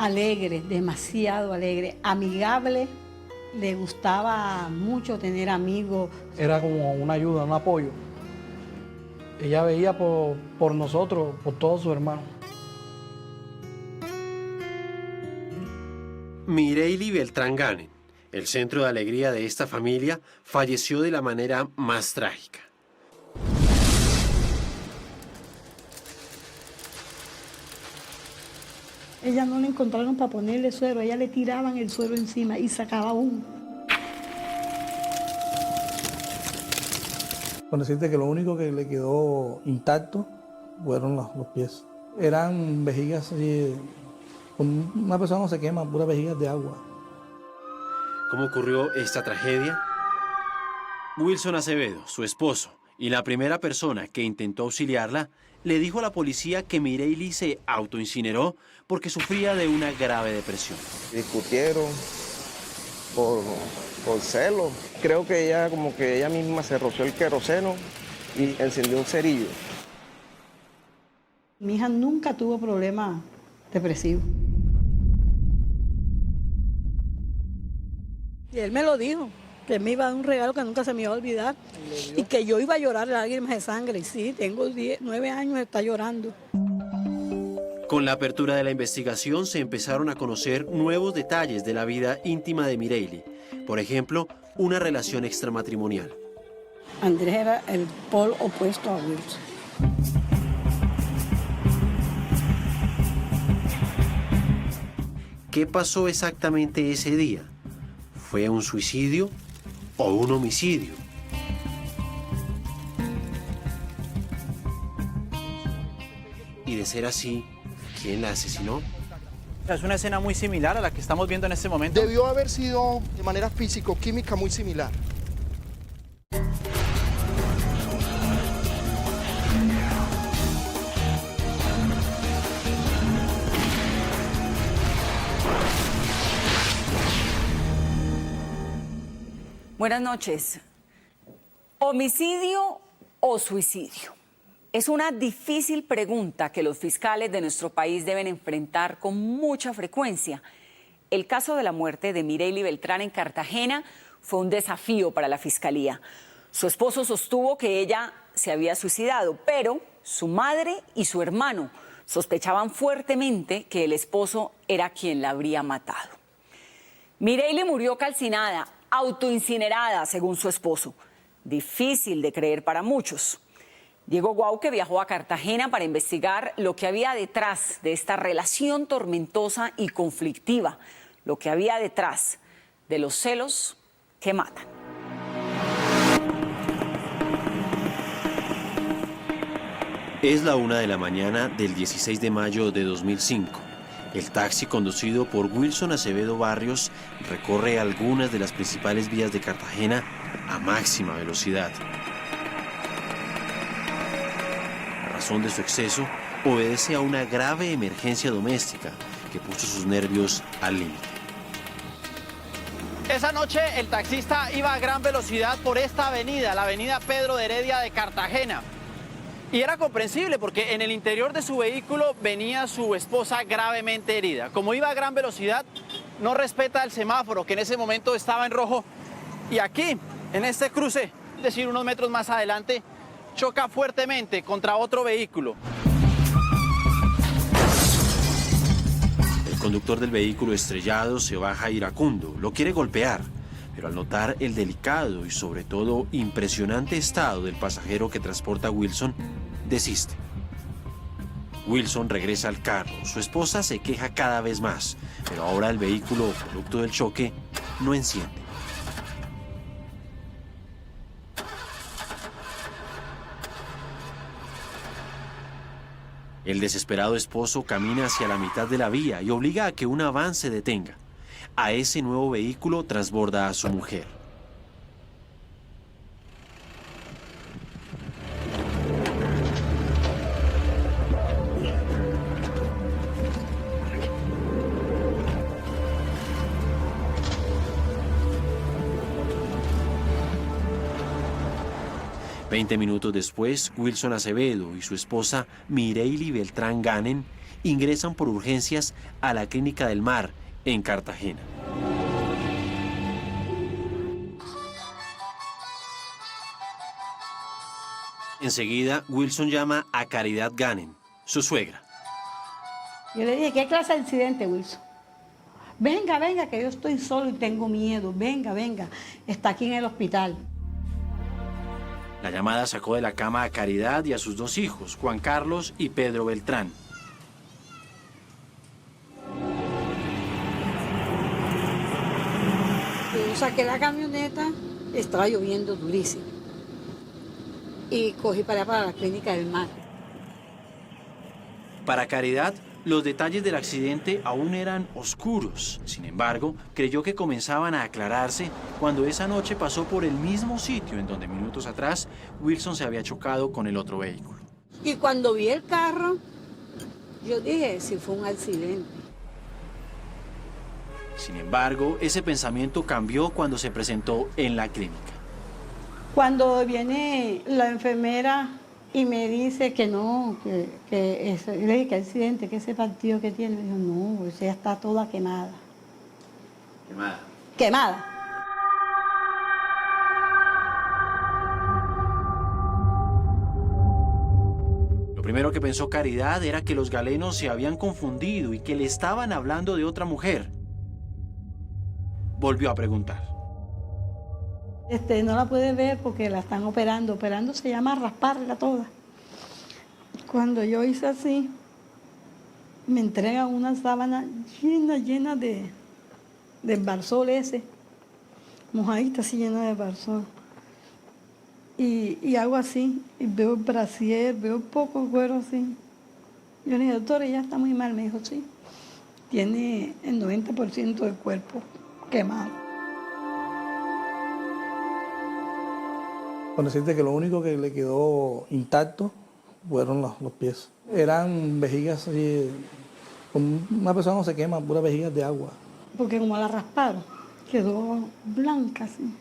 alegre, demasiado alegre, amigable. Le gustaba mucho tener amigos. Era como una ayuda, un apoyo. Ella veía por nosotros, por todos sus hermanos. Mireili Beltrán Ganen, el centro de alegría de esta familia, falleció de la manera más trágica. Ella no le encontraron para ponerle suero, ella le tiraban el suero encima y sacaba uno. Con decirte que lo único que le quedó intacto fueron los pies. Eran vejigas así, una persona no se quema, puras vejigas de agua. ¿Cómo ocurrió esta tragedia? Wilson Acevedo, su esposo, y la primera persona que intentó auxiliarla, le dijo a la policía que Mireili se autoincineró porque sufría de una grave depresión. Discutieron por celos. Creo que ella misma se roció el queroseno y encendió un cerillo. Mi hija nunca tuvo problemas depresivos. Y él me lo dijo, que me iba a dar un regalo que nunca se me iba a olvidar y que yo iba a llorar lágrimas de sangre. Y sí, tengo 9 años, está llorando. Con la apertura de la investigación se empezaron a conocer nuevos detalles de la vida íntima de Mireili. Por ejemplo, una relación extramatrimonial. Andrés era el polo opuesto a Wilson. ¿Qué pasó exactamente ese día? ¿Fue un suicidio o un homicidio? Y de ser así, ¿quién la asesinó? Es una escena muy similar a la que estamos viendo en este momento. Debió haber sido de manera físico-química muy similar. Buenas noches. ¿Homicidio o suicidio? Es una difícil pregunta que los fiscales de nuestro país deben enfrentar con mucha frecuencia. El caso de la muerte de Mireili Beltrán en Cartagena fue un desafío para la fiscalía. Su esposo sostuvo que ella se había suicidado, pero su madre y su hermano sospechaban fuertemente que el esposo era quien la habría matado. Mireili murió calcinada, autoincinerada, según su esposo. Difícil de creer para muchos. Diego Guauque viajó a Cartagena para investigar lo que había detrás de esta relación tormentosa y conflictiva, lo que había detrás de los celos que matan. Es la 1 de la mañana del 16 de mayo de 2005. El taxi conducido por Wilson Acevedo Barrios recorre algunas de las principales vías de Cartagena a máxima velocidad. La razón de su exceso obedece a una grave emergencia doméstica que puso sus nervios al límite. Esa noche el taxista iba a gran velocidad por esta avenida, la avenida Pedro de Heredia de Cartagena. Y era comprensible porque en el interior de su vehículo venía su esposa gravemente herida. Como iba a gran velocidad, no respeta el semáforo, que en ese momento estaba en rojo. Y aquí, en este cruce, es decir, unos metros más adelante, choca fuertemente contra otro vehículo. El conductor del vehículo estrellado se baja iracundo, lo quiere golpear, pero al notar el delicado y sobre todo impresionante estado del pasajero que transporta a Wilson, desiste. Wilson regresa al carro, su esposa se queja cada vez más, pero ahora el vehículo, producto del choque, no enciende. El desesperado esposo camina hacia la mitad de la vía y obliga a que un avance se detenga. A ese nuevo vehículo transborda a su mujer. ...20 minutos después, Wilson Acevedo y su esposa Mireili Beltrán Ganen ingresan por urgencias a la Clínica del Mar en Cartagena. Enseguida, Wilson llama a Caridad Ganem, su suegra. Yo le dije, ¿qué clase de accidente, Wilson? Venga, venga, que yo estoy solo y tengo miedo. Venga, venga, está aquí en el hospital. La llamada sacó de la cama a Caridad y a sus dos hijos, Juan Carlos y Pedro Beltrán. Yo saqué la camioneta, estaba lloviendo durísimo. Y cogí para la Clínica del Mar. Para Caridad, los detalles del accidente aún eran oscuros. Sin embargo, creyó que comenzaban a aclararse cuando esa noche pasó por el mismo sitio en donde minutos atrás Wilson se había chocado con el otro vehículo. Y cuando vi el carro, yo dije, si fue un accidente. Sin embargo, ese pensamiento cambió cuando se presentó en la clínica. Cuando viene la enfermera y me dice que no, que eso, yo le dije, ¿qué accidente? ¿Qué ese partido que tiene? Me dijo, no, pues ella está toda quemada. ¿Quemada? Quemada. Lo primero que pensó Caridad era que los galenos se habían confundido y que le estaban hablando de otra mujer. Volvió a preguntar. No la puede ver porque la están operando. Operando se llama rasparla toda. Cuando yo hice así, me entregan una sábana llena de barzol ese. Mojadita así llena de barzol. Y hago así, y veo el brasier, veo poco cuero así. Yo le dije, doctor, ella está muy mal. Me dijo, sí, tiene el 90% del cuerpo quemado. Con decirte que lo único que le quedó intacto fueron los pies. Eran vejigas así, como una persona no se quema, puras vejigas de agua. Porque como la rasparon, quedó blanca así.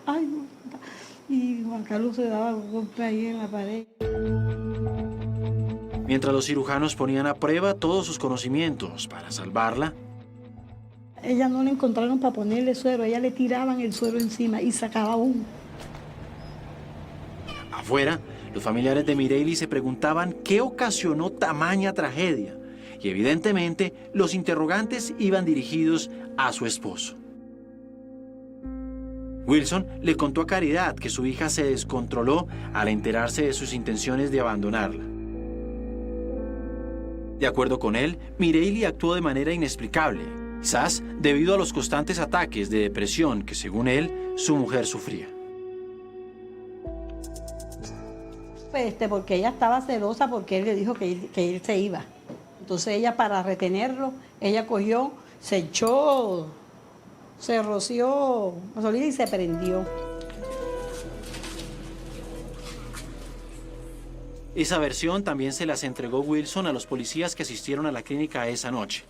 Ay, no. Y Juan Carlos se daba golpe ahí en la pared. Mientras los cirujanos ponían a prueba todos sus conocimientos para salvarla, Ella no le encontraron para ponerle suero, ella le tiraban el suero encima y sacaba uno. afuera, los familiares de Mireille se preguntaban qué ocasionó tamaña tragedia. Y evidentemente, los interrogantes iban dirigidos a su esposo. Wilson le contó a Caridad que su hija se descontroló al enterarse de sus intenciones de abandonarla. De acuerdo con él, Mireille actuó de manera inexplicable, quizás debido a los constantes ataques de depresión que, según él, su mujer sufría. Porque ella estaba celosa porque él le dijo que él se iba. Entonces ella, para retenerlo, ella cogió, se echó, se roció gasolina y se prendió. Esa versión también se las entregó Wilson a los policías que asistieron a la clínica esa noche.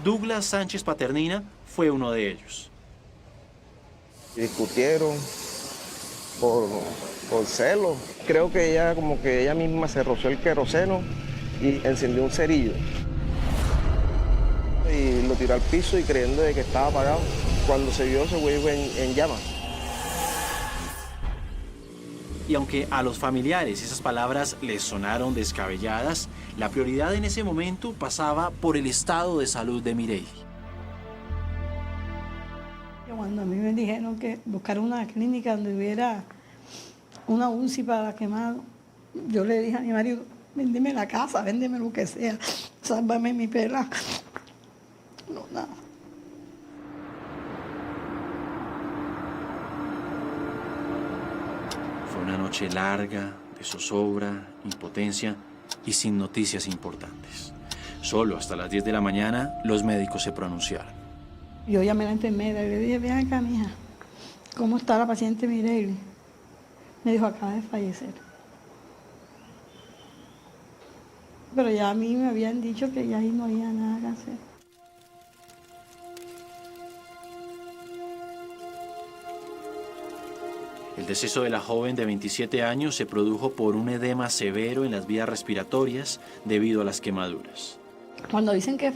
Douglas Sánchez Paternina fue uno de ellos. Discutieron por celos. Creo que ella, como que ella misma se roció el queroseno y encendió un cerillo. Y lo tiró al piso y creyendo de que estaba apagado. Cuando se vio, se vuelve en llamas. Y aunque a los familiares esas palabras les sonaron descabelladas, la prioridad en ese momento pasaba por el estado de salud de Mireille. Cuando a mí me dijeron que buscar una clínica donde hubiera una UCI para quemado, yo le dije a mi marido, véndeme la casa, véndeme lo que sea, sálvame mi pela. No, nada. Fue una noche larga, de zozobra, impotencia y sin noticias importantes. Solo hasta las 10 de la mañana los médicos se pronunciaron. Yo llamé a la enfermera y le dije, ven acá, mija, ¿cómo está la paciente Mireille? Me dijo, acaba de fallecer. Pero ya a mí me habían dicho que ya ahí no había nada que hacer. El deceso de la joven de 27 años se produjo por un edema severo en las vías respiratorias debido a las quemaduras. Cuando dicen que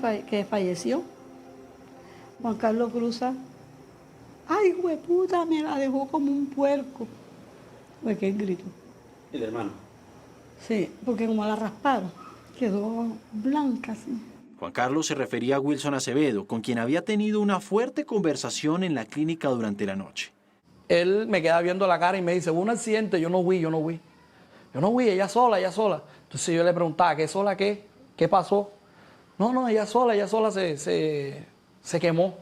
falleció, Juan Carlos Cruza, ¡ay, hueputa! Me la dejó como un puerco. Fue que él gritó. ¿El hermano? Sí, porque como la rasparon, quedó blanca así. Juan Carlos se refería a Wilson Acevedo, con quien había tenido una fuerte conversación en la clínica durante la noche. Él me queda viendo la cara y me dice, hubo un accidente, yo no fui. Yo no fui, ella sola. Entonces yo le preguntaba, ¿qué sola qué? ¿Qué pasó? No, ella sola se quemó.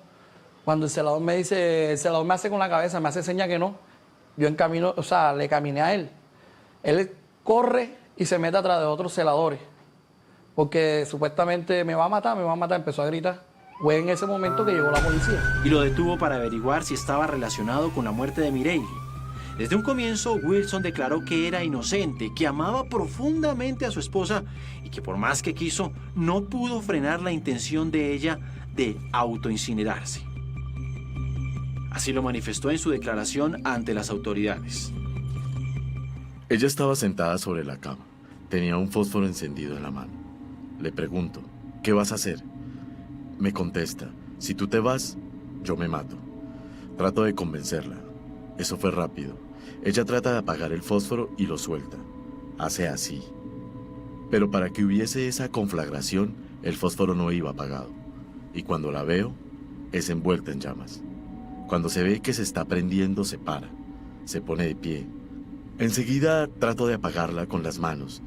Cuando el celador me dice, el celador me hace con la cabeza, me hace seña que no. Yo le caminé a él. Él corre y se mete atrás de otros celadores. Porque supuestamente me va a matar, empezó a gritar. Fue en ese momento que llegó la policía. Y lo detuvo para averiguar si estaba relacionado con la muerte de Mireille. Desde un comienzo, Wilson declaró que era inocente, que amaba profundamente a su esposa y que por más que quiso, no pudo frenar la intención de ella de autoincinerarse. Así lo manifestó en su declaración ante las autoridades. Ella estaba sentada sobre la cama. Tenía un fósforo encendido en la mano. Le pregunto, ¿qué vas a hacer? Me contesta, si tú te vas, yo me mato. Trato de convencerla. Eso fue rápido. Ella trata de apagar el fósforo y lo suelta. Hace así. Pero para que hubiese esa conflagración, el fósforo no iba apagado. Y cuando la veo, es envuelta en llamas. Cuando se ve que se está prendiendo, se para. Se pone de pie. Enseguida trato de apagarla con las manos.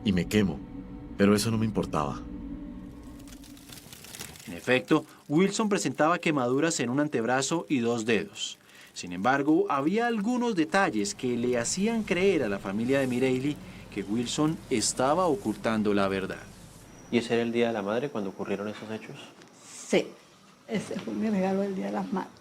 Y me quemo. Pero eso no me importaba. En efecto, Wilson presentaba quemaduras en un antebrazo y 2 dedos. Sin embargo, había algunos detalles que le hacían creer a la familia de Mireille que Wilson estaba ocultando la verdad. ¿Y ese era el Día de la Madre cuando ocurrieron esos hechos? Sí, ese fue mi regalo del Día de las Madres.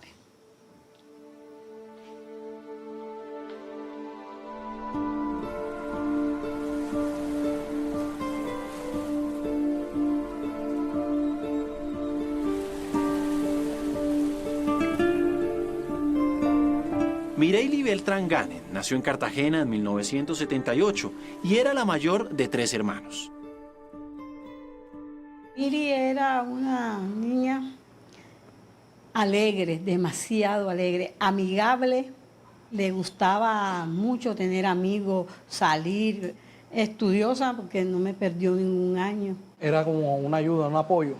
Mireille Beltrán Ganen nació en Cartagena en 1978 y era la mayor de 3 hermanos. Miri era una niña alegre, demasiado alegre, amigable, le gustaba mucho tener amigos, salir, estudiosa porque no me perdió ningún año. Era como una ayuda, un apoyo.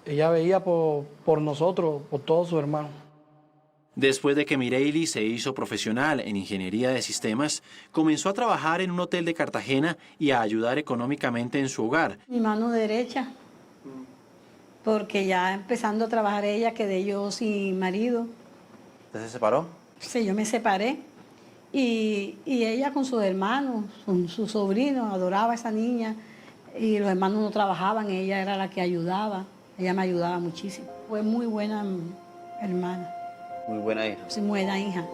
Ella veía por nosotros, por todos sus hermanos. Después de que Mireille se hizo profesional en ingeniería de sistemas, comenzó a trabajar en un hotel de Cartagena y a ayudar económicamente en su hogar. Mi mano derecha, porque ya empezando a trabajar ella quedé yo sin marido. ¿Usted se separó? Sí, yo me separé y ella con sus hermanos, con sus sobrinos, adoraba a esa niña y los hermanos no trabajaban, ella era la que ayudaba, ella me ayudaba muchísimo. Fue muy buena hermana. Muy buena hija. Sí, buena hija.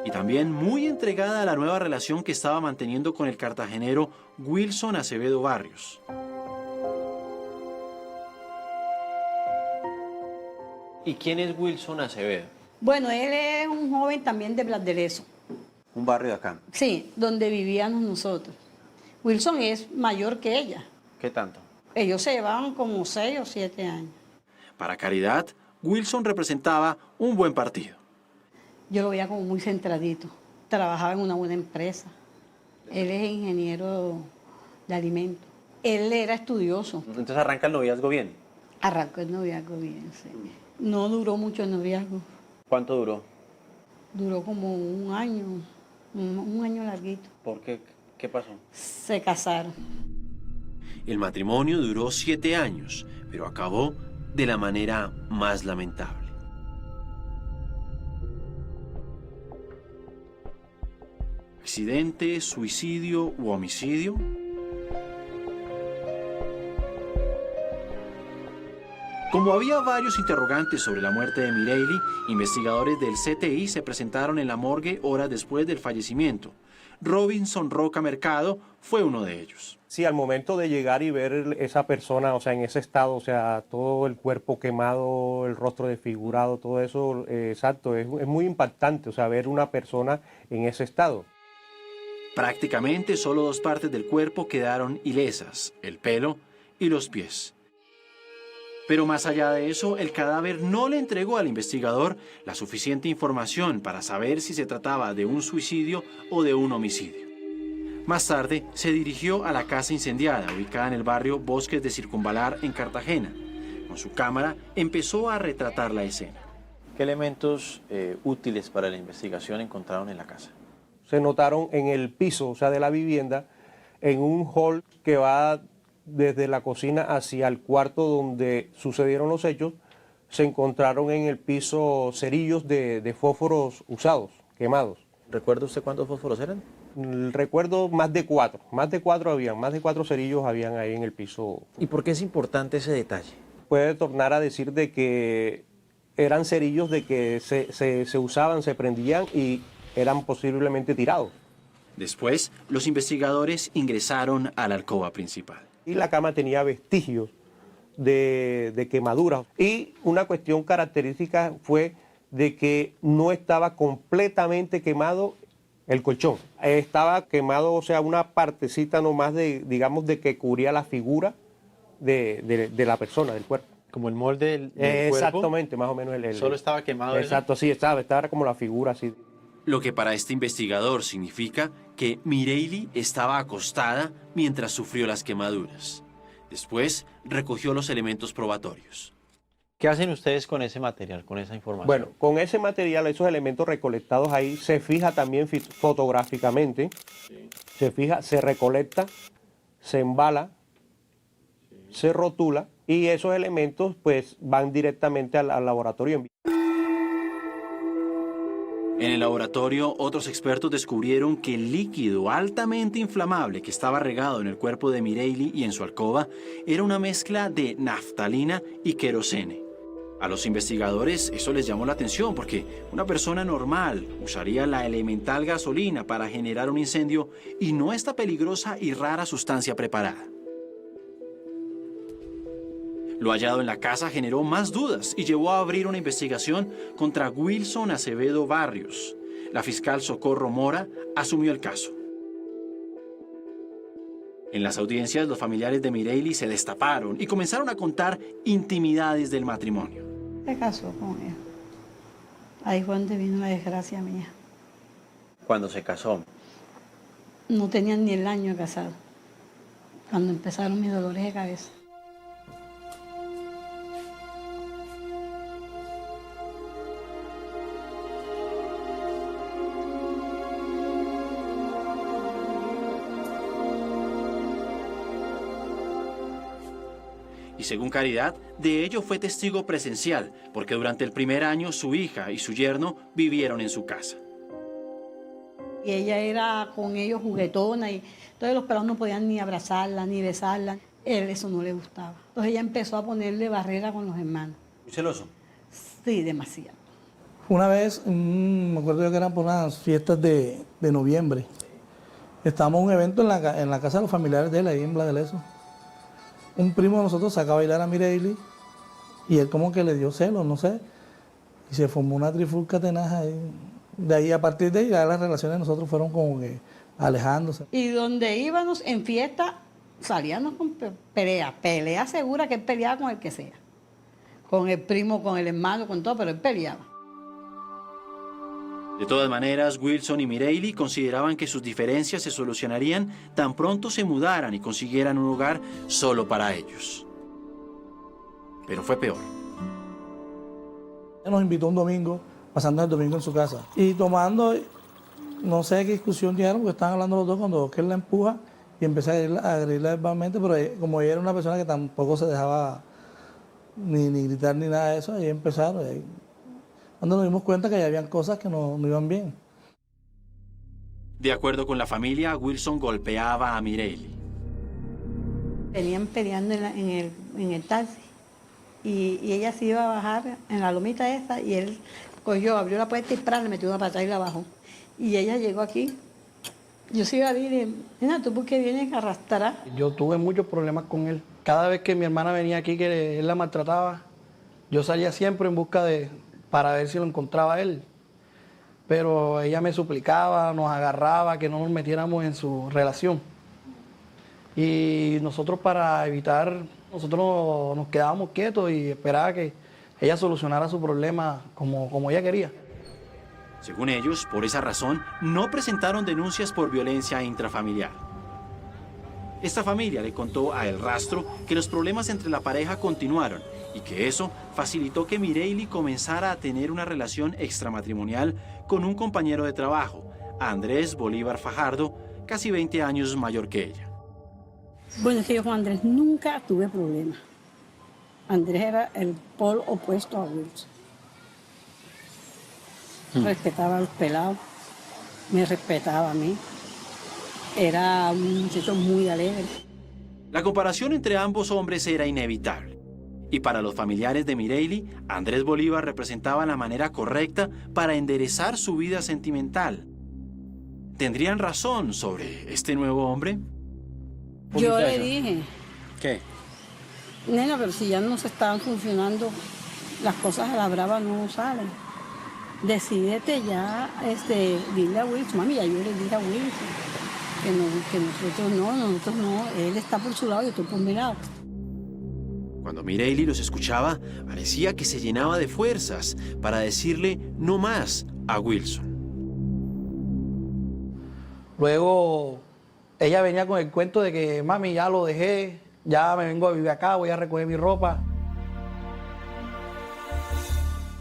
Y también muy entregada a la nueva relación que estaba manteniendo con el cartagenero Wilson Acevedo Barrios. ¿Y quién es Wilson Acevedo? Bueno, él es un joven también de Blas de Lezo. Un barrio de acá. Sí, donde vivíamos nosotros. Wilson es mayor que ella. ¿Qué tanto? Ellos se llevaban como 6 o 7 años. Para Caridad, Wilson representaba un buen partido. Yo lo veía como muy centradito. Trabajaba en una buena empresa. Él es ingeniero de alimentos. Él era estudioso. Entonces arranca el noviazgo bien. Arrancó el noviazgo bien, sí. No duró mucho el noviazgo. ¿Cuánto duró? Duró como un año larguito. ¿Por qué? ¿Qué pasó? Se casaron. El matrimonio duró 7 años, pero acabó de la manera más lamentable. ¿Accidente, suicidio u homicidio? Como había varios interrogantes sobre la muerte de Mireille, investigadores del CTI se presentaron en la morgue horas después del fallecimiento. Robinson Roca Mercado fue uno de ellos. Sí, al momento de llegar y ver esa persona, o sea, en ese estado, o sea, todo el cuerpo quemado, el rostro desfigurado, todo eso, exacto, es muy impactante, o sea, ver una persona en ese estado. Prácticamente solo 2 partes del cuerpo quedaron ilesas, el pelo y los pies. Pero más allá de eso, el cadáver no le entregó al investigador la suficiente información para saber si se trataba de un suicidio o de un homicidio. Más tarde, se dirigió a la casa incendiada, ubicada en el barrio Bosques de Circunvalar, en Cartagena. Con su cámara, empezó a retratar la escena. ¿Qué elementos útiles para la investigación encontraron en la casa? Se notaron en el piso, o sea, de la vivienda, en un hall que va desde la cocina hacia el cuarto donde sucedieron los hechos, se encontraron en el piso cerillos de fósforos usados, quemados. ¿Recuerda usted cuántos fósforos eran? Recuerdo más de 4 habían, más de 4 cerillos habían ahí en el piso. ¿Y por qué es importante ese detalle? Puede tornar a decir de que eran cerillos de que se usaban, se prendían y eran posiblemente tirados. Después, los investigadores ingresaron a la alcoba principal. Y la cama tenía vestigios de quemaduras. Y una cuestión característica fue de que no estaba completamente quemado el colchón. Estaba quemado, o sea, una partecita nomás de, digamos, de que cubría la figura de la persona, del cuerpo. Como el molde del Exactamente, más o menos. Solo estaba quemado. Exacto, sí, estaba como la figura así. Lo que para este investigador significa que Mireille estaba acostada mientras sufrió las quemaduras. Después recogió los elementos probatorios. ¿Qué hacen ustedes con ese material, con esa información? Bueno, con ese material, esos elementos recolectados ahí, se fija también fotográficamente, se fija, se recolecta, se embala, se rotula y esos elementos pues van directamente al laboratorio. En el laboratorio, otros expertos descubrieron que el líquido altamente inflamable que estaba regado en el cuerpo de Mireille y en su alcoba era una mezcla de naftalina y querosene. A los investigadores eso les llamó la atención porque una persona normal usaría la elemental gasolina para generar un incendio y no esta peligrosa y rara sustancia preparada. Lo hallado en la casa generó más dudas y llevó a abrir una investigación contra Wilson Acevedo Barrios. La fiscal Socorro Mora asumió el caso. En las audiencias, los familiares de Mireille se destaparon y comenzaron a contar intimidades del matrimonio. Se casó con ella. Ahí fue donde vino la desgracia mía. Cuando se casó. No tenían ni el año de casado, cuando empezaron mis dolores de cabeza. Y según Caridad, de ello fue testigo presencial, porque durante el primer año su hija y su yerno vivieron en su casa. Y ella era con ellos juguetona y todos los pelados no podían ni abrazarla ni besarla. Él eso no le gustaba. Entonces ella empezó a ponerle barrera con los hermanos. ¿Muy celoso? Sí, demasiado. Una vez, me acuerdo yo que eran por unas fiestas de noviembre. Estábamos en un evento en la casa de los familiares de él, ahí en Bladeleso. Un primo de nosotros sacaba a bailar a Mireille y él como que le dio celos, no sé, y se formó una trifulca tenaz ahí. De ahí, a partir de ahí, ya las relaciones de nosotros fueron como que alejándose. Y donde íbamos en fiesta, salíamos con pelea segura que él peleaba con el que sea. Con el primo, con el hermano, con todo, pero él peleaba. De todas maneras, Wilson y Mireille consideraban que sus diferencias se solucionarían tan pronto se mudaran y consiguieran un hogar solo para ellos. Pero fue peor. Nos invitó un domingo, pasando el domingo en su casa. Y tomando, no sé qué discusión llegaron, porque estaban hablando los dos cuando él la empuja y empecé a agredirla verbalmente, pero como ella era una persona que tampoco se dejaba ni gritar ni nada de eso, ahí empezaron. Ahí, cuando nos dimos cuenta que ya habían cosas que no iban bien. De acuerdo con la familia, Wilson golpeaba a Mireille. Venían peleando en el taxi y ella se iba a bajar en la lomita esa y él cogió, abrió la puerta y le metió una patada y la bajó. Y ella llegó aquí Yo sí iba a decir, nena, ¿tú por qué vienes a arrastrar? Yo tuve muchos problemas con él. Cada vez que mi hermana venía aquí, que él la maltrataba, yo salía siempre en busca para ver si lo encontraba a él. Pero ella me suplicaba, nos agarraba, que no nos metiéramos en su relación. Y nosotros, para evitar, nosotros nos quedábamos quietos y esperaba que ella solucionara su problema como ella quería. Según ellos, por esa razón, no presentaron denuncias por violencia intrafamiliar. Esta familia le contó a El Rastro que los problemas entre la pareja continuaron y que eso facilitó que Mireili comenzara a tener una relación extramatrimonial con un compañero de trabajo, Andrés Bolívar Fajardo, casi 20 años mayor que ella. Bueno, es que yo con Andrés nunca tuve problemas. Andrés era el polo opuesto a Wilson. Respetaba a los pelados, me respetaba a mí. Era un muchacho muy alegre. La comparación entre ambos hombres era inevitable. Y para los familiares de Mireili, Andrés Bolívar representaba la manera correcta para enderezar su vida sentimental. ¿Tendrían razón sobre este nuevo hombre? Yo le dije, ¿Qué? nena, pero si ya no se estaban funcionando, las cosas a la brava no salen. Decídete ya, dile a Wilson, mami, ya yo le dije a Wilson que nosotros no, él está por su lado y yo estoy por mi lado. Cuando Mireili los escuchaba, parecía que se llenaba de fuerzas para decirle no más a Wilson. Luego ella venía con el cuento de que, mami, ya lo dejé, ya me vengo a vivir acá, voy a recoger mi ropa.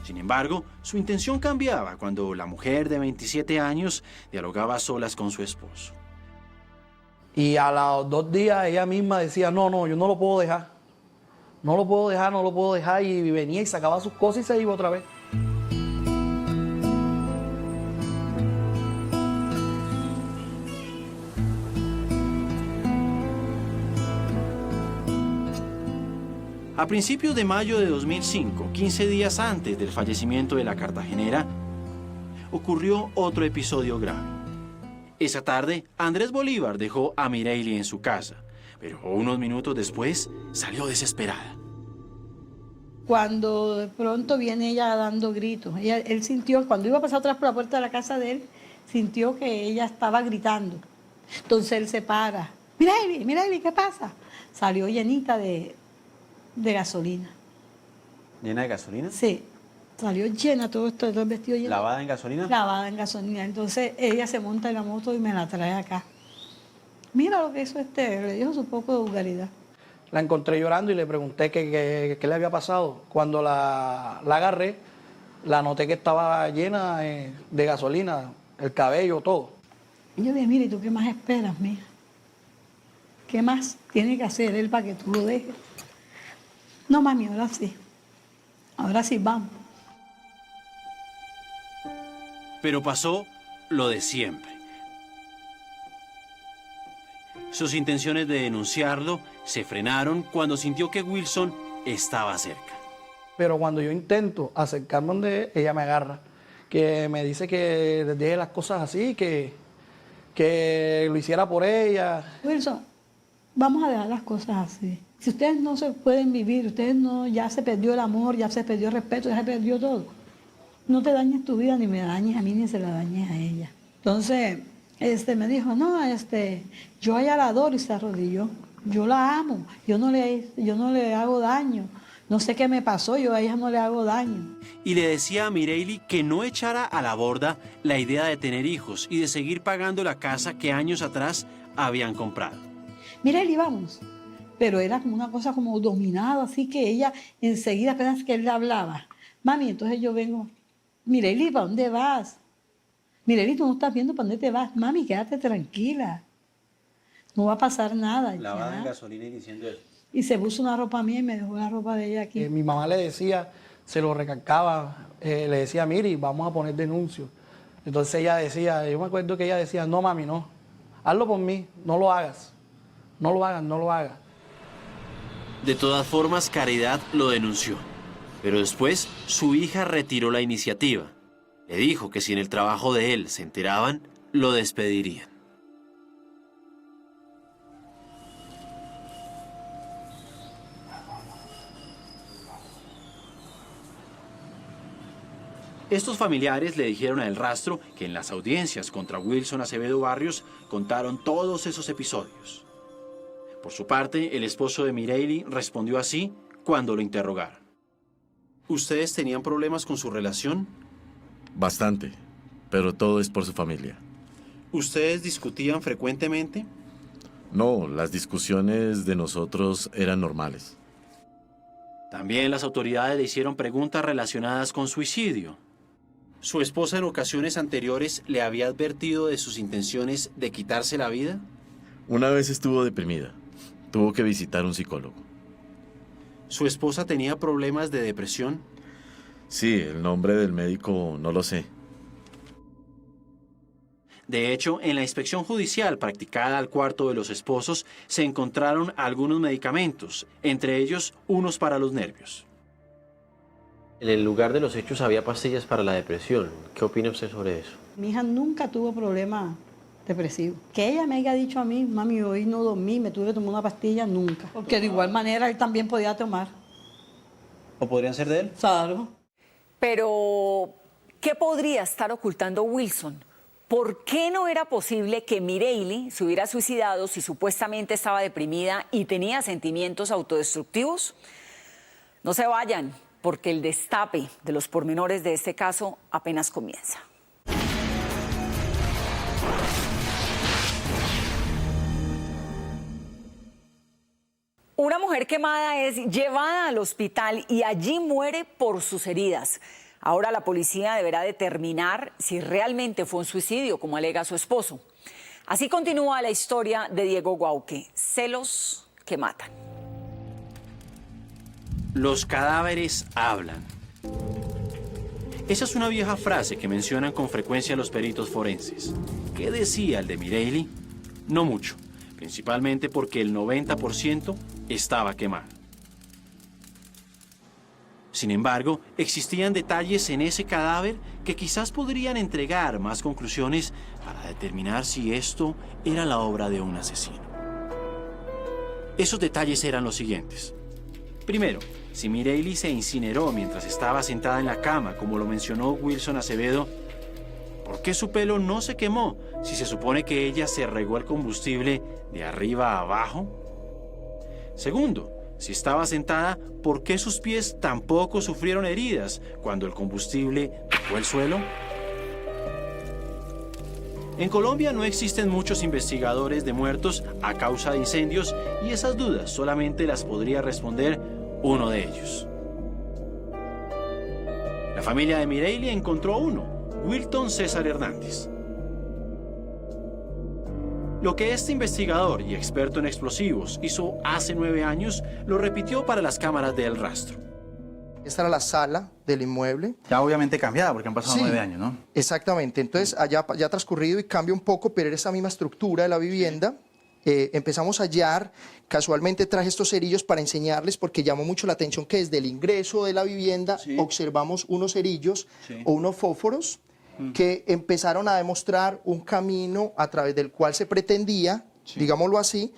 Sin embargo, su intención cambiaba cuando la mujer de 27 años dialogaba a solas con su esposo. Y a los 2 días ella misma decía, no, yo no lo puedo dejar. No lo puedo dejar, y venía y sacaba sus cosas y se iba otra vez. A principios de mayo de 2005, 15 días antes del fallecimiento de la cartagenera, ocurrió otro episodio grave. Esa tarde, Andrés Bolívar dejó a Mireili en su casa, pero unos minutos después salió desesperada. Cuando de pronto viene ella dando gritos, él sintió, cuando iba a pasar atrás por la puerta de la casa de él, sintió que ella estaba gritando. Entonces él se para. Mireili, ¿qué pasa? Salió llenita de gasolina. ¿Llena de gasolina? Sí, salió llena, todo el vestido lleno. ¿Lavada en gasolina? Lavada en gasolina. Entonces ella se monta en la moto y me la trae acá. Mira lo que hizo le dijo su poco de vulgaridad. La encontré llorando y le pregunté qué le había pasado. Cuando la agarré, la noté que estaba llena de gasolina, el cabello, todo. Y yo le dije, mira, ¿y tú qué más esperas, mija? ¿Qué más tiene que hacer él para que tú lo dejes? No, mami, ahora sí vamos. Pero pasó lo de siempre. Sus intenciones de denunciarlo se frenaron cuando sintió que Wilson estaba cerca. Pero cuando yo intento acercarme donde él, ella me agarra, que me dice que deje las cosas así, que lo hiciera por ella. Wilson, vamos a dejar las cosas así. Si ustedes no se pueden vivir, ya se perdió el amor, ya se perdió el respeto, ya se perdió todo. No te dañes tu vida, ni me dañes a mí, ni se la dañes a ella. Entonces, me dijo, no, yo a ella la adoro y se arrodilló. Yo la amo, yo no le hago daño. No sé qué me pasó, yo a ella no le hago daño. Y le decía a Mireili que no echara a la borda la idea de tener hijos y de seguir pagando la casa que años atrás habían comprado. Mireili, vamos. Pero era como una cosa como dominada, así que ella enseguida, apenas que él le hablaba, mami, entonces yo vengo, Mireili, ¿para dónde vas? Mireili, tú no estás viendo para dónde te vas. Mami, quédate tranquila. No va a pasar nada. Lavada en gasolina y diciendo eso. Y se puso una ropa mía y me dejó la ropa de ella aquí. Mi mamá le decía, se lo recalcaba, le decía, Miri, vamos a poner denuncio. Entonces ella decía, yo me acuerdo que ella decía, no mami, no, hazlo por mí, no lo hagas, no lo hagas. De todas formas, Caridad lo denunció, pero después su hija retiró la iniciativa. Le dijo que si en el trabajo de él se enteraban, lo despedirían. Estos familiares le dijeron a El Rastro que en las audiencias contra Wilson Acevedo Barrios contaron todos esos episodios. Por su parte, el esposo de Mireille respondió así cuando lo interrogaron. ¿Ustedes tenían problemas con su relación? Bastante, pero todo es por su familia. ¿Ustedes discutían frecuentemente? No, las discusiones de nosotros eran normales. También las autoridades le hicieron preguntas relacionadas con suicidio. ¿Su esposa en ocasiones anteriores le había advertido de sus intenciones de quitarse la vida? Una vez estuvo deprimida. Tuvo que visitar un psicólogo. ¿Su esposa tenía problemas de depresión? Sí, el nombre del médico no lo sé. De hecho, en la inspección judicial practicada al cuarto de los esposos se encontraron algunos medicamentos, entre ellos unos para los nervios. En el lugar de los hechos había pastillas para la depresión. ¿Qué opina usted sobre eso? Mi hija nunca tuvo problemas depresivos. Que ella me haya dicho a mí, mami, hoy no dormí, me tuve que tomar una pastilla, nunca. Porque de igual manera él también podía tomar. ¿O podrían ser de él? Claro. Pero, ¿qué podría estar ocultando Wilson? ¿Por qué no era posible que Mireille se hubiera suicidado si supuestamente estaba deprimida y tenía sentimientos autodestructivos? No se vayan, porque el destape de los pormenores de este caso apenas comienza. Una mujer quemada es llevada al hospital y allí muere por sus heridas. Ahora la policía deberá determinar si realmente fue un suicidio, como alega su esposo. Así continúa la historia de Diego Guauque. Celos que matan. Los cadáveres hablan. Esa es una vieja frase que mencionan con frecuencia los peritos forenses. ¿Qué decía el de Mireille? No mucho, principalmente porque el 90% estaba quemado. Sin embargo, existían detalles en ese cadáver que quizás podrían entregar más conclusiones para determinar si esto era la obra de un asesino. Esos detalles eran los siguientes. Primero, si Mireille se incineró mientras estaba sentada en la cama, como lo mencionó Wilson Acevedo, ¿por qué su pelo no se quemó si se supone que ella se regó el combustible de arriba a abajo? Segundo, si estaba sentada, ¿por qué sus pies tampoco sufrieron heridas cuando el combustible tocó el suelo? En Colombia no existen muchos investigadores de muertos a causa de incendios y esas dudas solamente las podría responder uno de ellos. La familia de Mireille encontró uno, Wilton César Hernández. Lo que este investigador y experto en explosivos hizo hace 9 años, lo repitió para las cámaras de El Rastro. Esta era la sala del inmueble. Ya obviamente cambiada porque han pasado 9 años, ¿no? Exactamente. Entonces, allá ya ha transcurrido y cambia un poco, pero era esa misma estructura de la vivienda. Empezamos a hallar, casualmente traje estos cerillos para enseñarles porque llamó mucho la atención que desde el ingreso de la vivienda observamos unos cerillos o unos fósforos que empezaron a demostrar un camino a través del cual se pretendía, digámoslo así,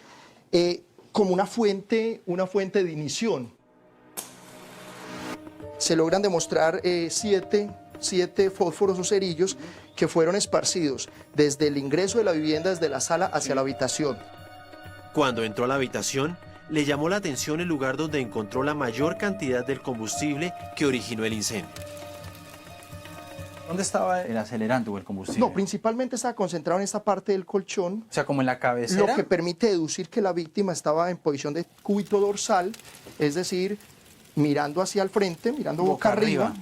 como una fuente de ignición. Se logran demostrar 7 fósforos o cerillos que fueron esparcidos desde el ingreso de la vivienda, desde la sala hacia la habitación. Cuando entró a la habitación, le llamó la atención el lugar donde encontró la mayor cantidad del combustible que originó el incendio. ¿Dónde estaba el acelerante o el combustible? No, principalmente estaba concentrado en esta parte del colchón. O sea, como en la cabecera. Lo que permite deducir que la víctima estaba en posición de cúbito dorsal, es decir, mirando hacia el frente, mirando boca arriba,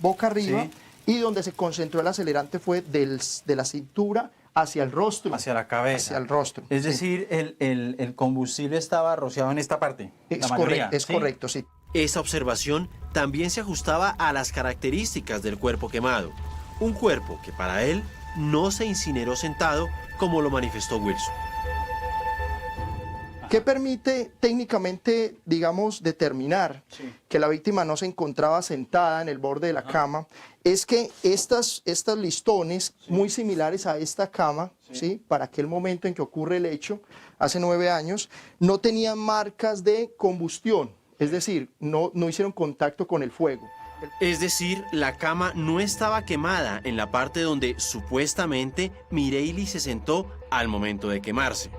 y donde se concentró el acelerante fue de la cintura hacia el rostro. Hacia la cabeza. Hacia el rostro. Es decir, el combustible estaba rociado en esta parte. Es correcto, sí. Esa observación también se ajustaba a las características del cuerpo quemado. Un cuerpo que para él no se incineró sentado como lo manifestó Wilson. ¿Qué permite técnicamente, digamos, determinar que la víctima no se encontraba sentada en el borde de la cama? Es que estos listones, muy similares a esta cama, para aquel momento en que ocurre el hecho, hace 9 años, no tenían marcas de combustión, es decir, no hicieron contacto con el fuego. Es decir, la cama no estaba quemada en la parte donde supuestamente Mireille se sentó al momento de quemarse.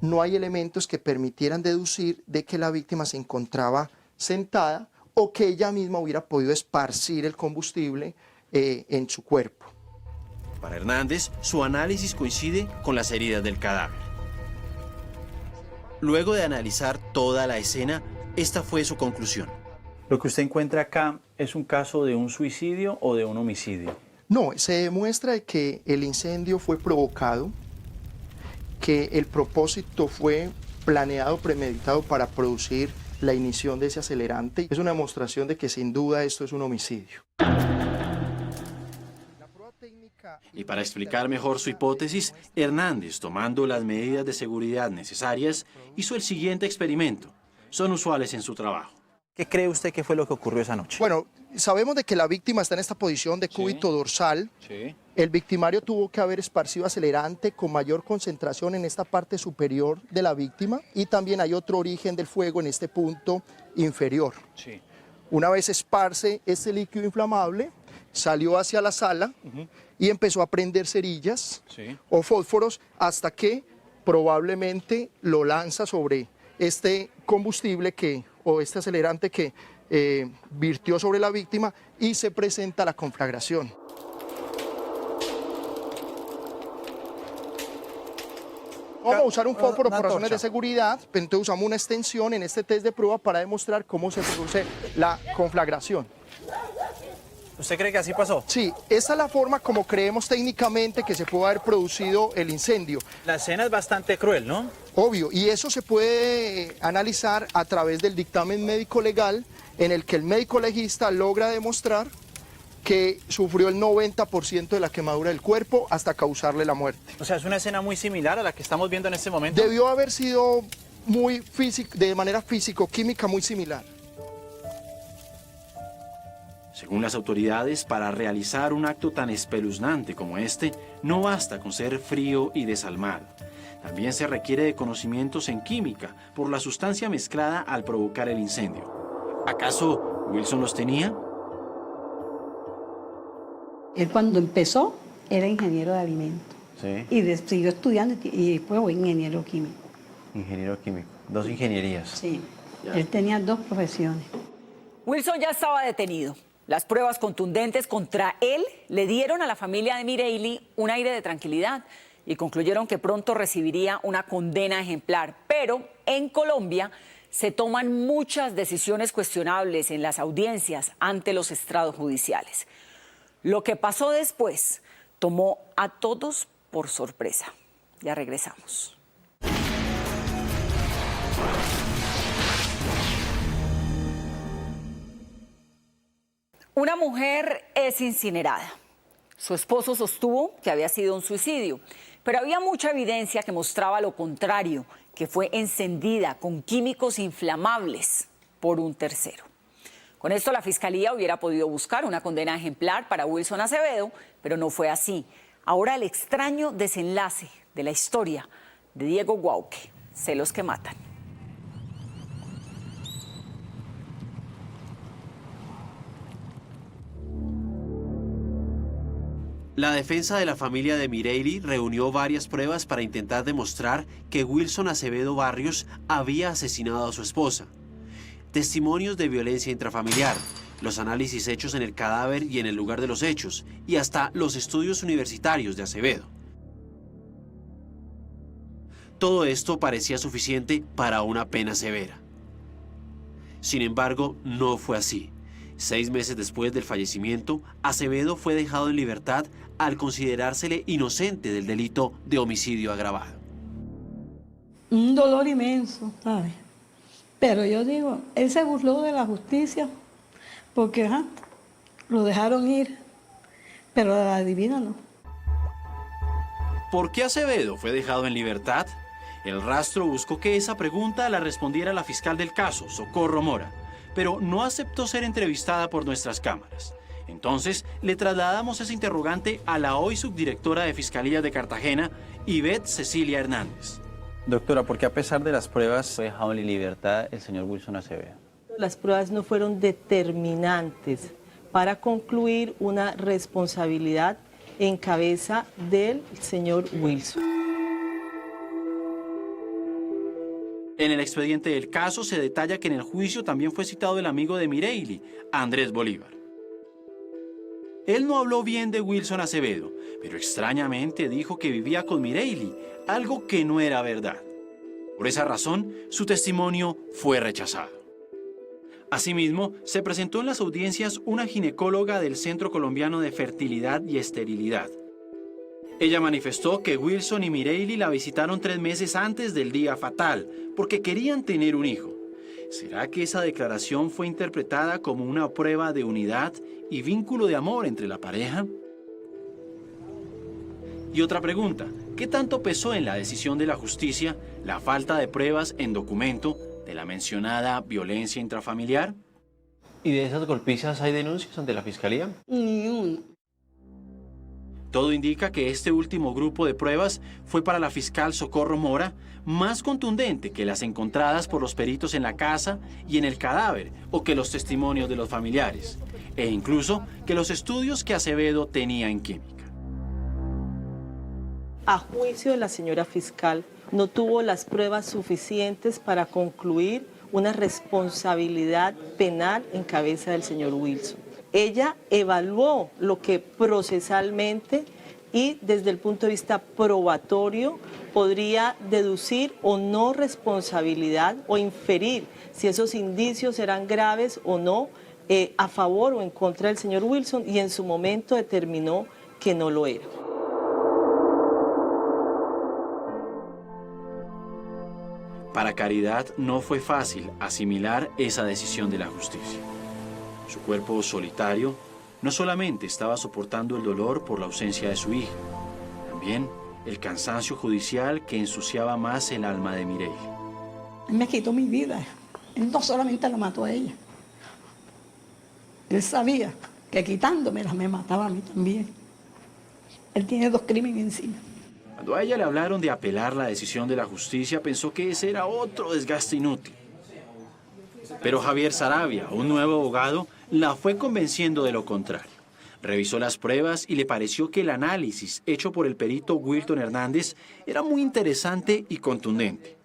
No hay elementos que permitieran deducir de que la víctima se encontraba sentada o que ella misma hubiera podido esparcir el combustible en su cuerpo. Para Hernández, su análisis coincide con las heridas del cadáver. Luego de analizar toda la escena, esta fue su conclusión. Lo que usted encuentra acá es un caso de un suicidio o de un homicidio. No, se demuestra que el incendio fue provocado, que el propósito fue planeado, premeditado para producir la ignición de ese acelerante. Es una demostración de que sin duda esto es un homicidio. Y para explicar mejor su hipótesis, Hernández, tomando las medidas de seguridad necesarias, hizo el siguiente experimento. Son usuales en su trabajo. ¿Qué cree usted que fue lo que ocurrió esa noche? Bueno, sabemos de que la víctima está en esta posición de cúbito dorsal. Sí. El victimario tuvo que haber esparcido acelerante con mayor concentración en esta parte superior de la víctima y también hay otro origen del fuego en este punto inferior. Sí. Una vez esparce este líquido inflamable, salió hacia la sala y empezó a prender cerillas o fósforos hasta que probablemente lo lanza sobre este combustible o este acelerante que virtió sobre la víctima y se presenta la conflagración. Vamos a usar un fósforo por razones de seguridad, pero entonces usamos una extensión en este test de prueba para demostrar cómo se produce la conflagración. ¿Usted cree que así pasó? Sí, esta es la forma como creemos técnicamente que se puede haber producido el incendio. La escena es bastante cruel, ¿no? Obvio, y eso se puede analizar a través del dictamen médico legal en el que el médico legista logra demostrar que sufrió el 90% de la quemadura del cuerpo hasta causarle la muerte. O sea, es una escena muy similar a la que estamos viendo en este momento. Debió haber sido de manera físico-química muy similar. Según las autoridades, para realizar un acto tan espeluznante como este, no basta con ser frío y desalmado. También se requiere de conocimientos en química por la sustancia mezclada al provocar el incendio. ¿Acaso Wilson los tenía? Él cuando empezó era ingeniero de alimentos. Sí. Y siguió estudiando y después fue ingeniero químico. Ingeniero químico. 2 ingenierías. Sí. Él tenía 2 profesiones. Wilson ya estaba detenido. Las pruebas contundentes contra él le dieron a la familia de Mireille un aire de tranquilidad y concluyeron que pronto recibiría una condena ejemplar. Pero en Colombia se toman muchas decisiones cuestionables en las audiencias ante los estrados judiciales. Lo que pasó después tomó a todos por sorpresa. Ya regresamos. Una mujer es incinerada. Su esposo sostuvo que había sido un suicidio, pero había mucha evidencia que mostraba lo contrario, que fue encendida con químicos inflamables por un tercero. Con esto la Fiscalía hubiera podido buscar una condena ejemplar para Wilson Acevedo, pero no fue así. Ahora el extraño desenlace de la historia de Diego Guauque, celos que matan. La defensa de la familia de Mireille reunió varias pruebas para intentar demostrar que Wilson Acevedo Barrios había asesinado a su esposa. Testimonios de violencia intrafamiliar, los análisis hechos en el cadáver y en el lugar de los hechos, y hasta los estudios universitarios de Acevedo. Todo esto parecía suficiente para una pena severa. Sin embargo, no fue así. 6 meses después del fallecimiento, Acevedo fue dejado en libertad al considerársele inocente del delito de homicidio agravado. Un dolor inmenso, ¿sabes? Pero yo digo, él se burló de la justicia porque lo dejaron ir, pero a la divina no. ¿Por qué Acevedo fue dejado en libertad? El Rastro buscó que esa pregunta la respondiera la fiscal del caso, Socorro Mora, pero no aceptó ser entrevistada por nuestras cámaras. Entonces, le trasladamos esa interrogante a la hoy subdirectora de Fiscalía de Cartagena, Ivette Cecilia Hernández. Doctora, ¿por qué a pesar de las pruebas fue dejado en libertad el señor Wilson Acevedo? Las pruebas no fueron determinantes para concluir una responsabilidad en cabeza del señor Wilson. En el expediente del caso se detalla que en el juicio también fue citado el amigo de Mireille, Andrés Bolívar. Él no habló bien de Wilson Acevedo, pero extrañamente dijo que vivía con Mireille, algo que no era verdad. Por esa razón, su testimonio fue rechazado. Asimismo, se presentó en las audiencias una ginecóloga del Centro Colombiano de Fertilidad y Esterilidad. Ella manifestó que Wilson y Mireille la visitaron 3 meses antes del día fatal, porque querían tener un hijo. ¿Será que esa declaración fue interpretada como una prueba de unidad y vínculo de amor entre la pareja? Y otra pregunta, ¿qué tanto pesó en la decisión de la justicia la falta de pruebas en documento de la mencionada violencia intrafamiliar? ¿Y de esas golpizas hay denuncias ante la fiscalía? Ni uno. Todo indica que este último grupo de pruebas fue para la fiscal Socorro Mora más contundente que las encontradas por los peritos en la casa y en el cadáver o que los testimonios de los familiares, e incluso que los estudios que Acevedo tenía en química. A juicio de la señora fiscal, no tuvo las pruebas suficientes para concluir una responsabilidad penal en cabeza del señor Wilson. Ella evaluó lo que procesalmente y desde el punto de vista probatorio podría deducir o no responsabilidad o inferir si esos indicios eran graves o no a favor o en contra del señor Wilson, y en su momento determinó que no lo era. Para Caridad no fue fácil asimilar esa decisión de la justicia. Su cuerpo solitario no solamente estaba soportando el dolor por la ausencia de su hija, también el cansancio judicial que ensuciaba más el alma de Mireille. Él me quitó mi vida. Él no solamente la mató a ella. Él sabía que quitándomela me mataba a mí también. Él tiene 2 crímenes encima. Cuando a ella le hablaron de apelar la decisión de la justicia, pensó que ese era otro desgaste inútil. Pero Javier Saravia, un nuevo abogado, la fue convenciendo de lo contrario. Revisó las pruebas y le pareció que el análisis hecho por el perito Wilton Hernández era muy interesante y contundente.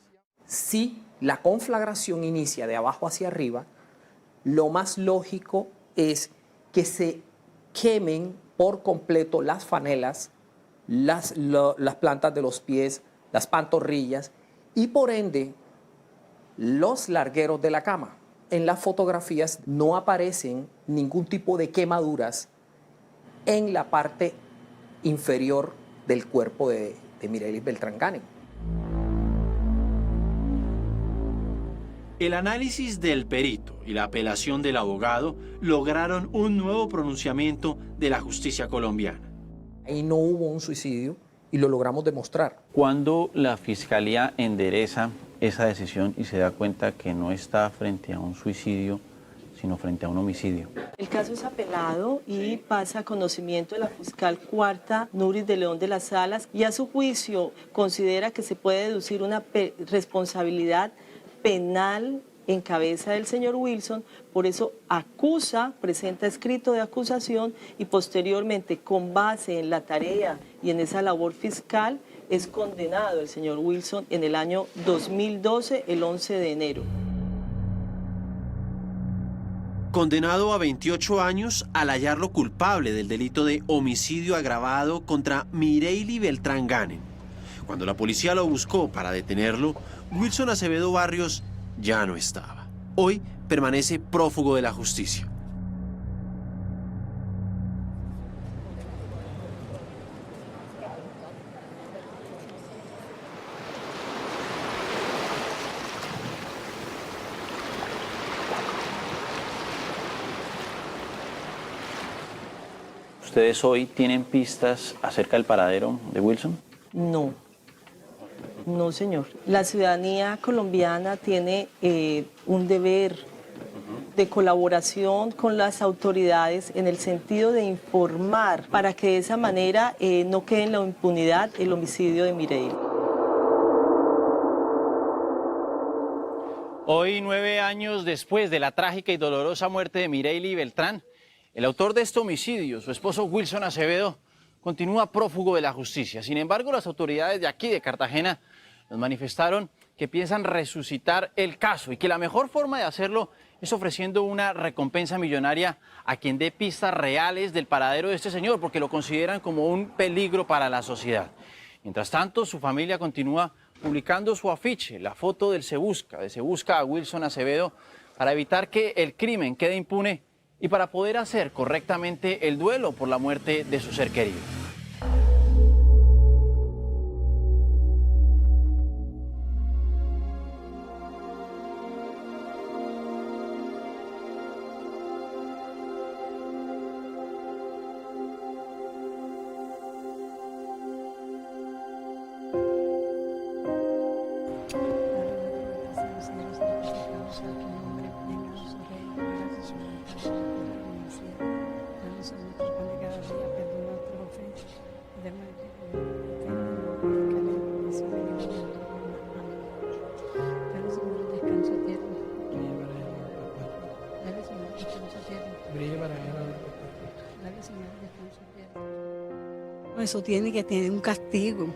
Si la conflagración inicia de abajo hacia arriba, lo más lógico es que se quemen por completo las fanelas, las plantas de los pies, las pantorrillas y por ende los largueros de la cama. En las fotografías no aparecen ningún tipo de quemaduras en la parte inferior del cuerpo de Mireille Beltrán Ganem. El análisis del perito y la apelación del abogado lograron un nuevo pronunciamiento de la justicia colombiana. Ahí no hubo un suicidio y lo logramos demostrar. ¿Cuándo la fiscalía endereza esa decisión y se da cuenta que no está frente a un suicidio, sino frente a un homicidio? El caso es apelado y pasa a conocimiento de la fiscal cuarta, Nuris de León de las Salas, y a su juicio considera que se puede deducir una responsabilidad penal en cabeza del señor Wilson, por eso acusa, presenta escrito de acusación y posteriormente, con base en la tarea y en esa labor fiscal, es condenado el señor Wilson en el año 2012, el 11 de enero. Condenado a 28 años al hallarlo culpable del delito de homicidio agravado contra Mireille Beltrán Ganem. Cuando la policía lo buscó para detenerlo, Wilson Acevedo Barrios ya no estaba. Hoy permanece prófugo de la justicia. ¿Ustedes hoy tienen pistas acerca del paradero de Wilson? No, no señor. La ciudadanía colombiana tiene un deber de colaboración con las autoridades en el sentido de informar para que de esa manera no quede en la impunidad el homicidio de Mireille. Hoy, 9 años después de la trágica y dolorosa muerte de Mireili Beltrán, el autor de este homicidio, su esposo Wilson Acevedo, continúa prófugo de la justicia. Sin embargo, las autoridades de aquí, de Cartagena, nos manifestaron que piensan resucitar el caso y que la mejor forma de hacerlo es ofreciendo una recompensa millonaria a quien dé pistas reales del paradero de este señor, porque lo consideran como un peligro para la sociedad. Mientras tanto, su familia continúa publicando su afiche, la foto del Se Busca a Wilson Acevedo, para evitar que el crimen quede impune y para poder hacer correctamente el duelo por la muerte de su ser querido. Eso tiene que tener un castigo.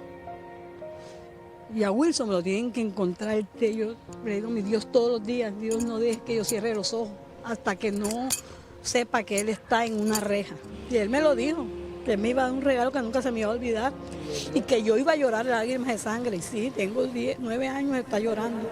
Y a Wilson me lo tienen que encontrar. Yo le digo a mi Dios todos los días, Dios no deje que yo cierre los ojos hasta que no sepa que él está en una reja. Y él me lo dijo, que él me iba a dar un regalo que nunca se me iba a olvidar y que yo iba a llorar lágrimas de sangre. Y sí, tengo 9 años, está llorando.